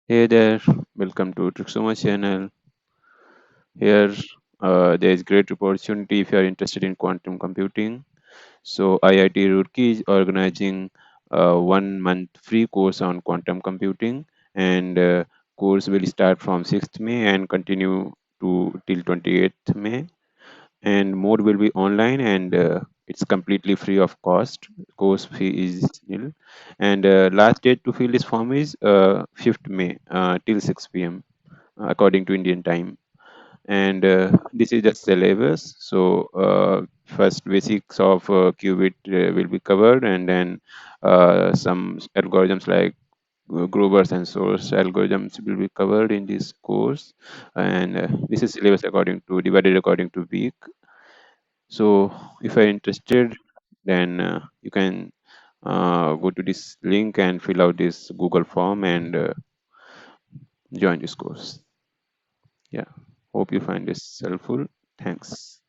Hey there, welcome to Trixoma channel. Here, there is great opportunity if you are interested in quantum computing. So, IIT Roorkee is organizing a 1 month free course on quantum computing, and course will start from 6th May and continue to till 28th May. And more will be online, and it's completely free of cost. Course fee is nil, and last date to fill this form is 5th May till 6 p.m. According to Indian time. And this is the syllabus. So first basics of qubit will be covered, and then some algorithms like Grover's and source algorithms will be covered in this course. And this is syllabus according to divided according to week. So if you're interested, then you can go to this link and fill out this Google form and join this course. Yeah. Hope you find this helpful. Thanks.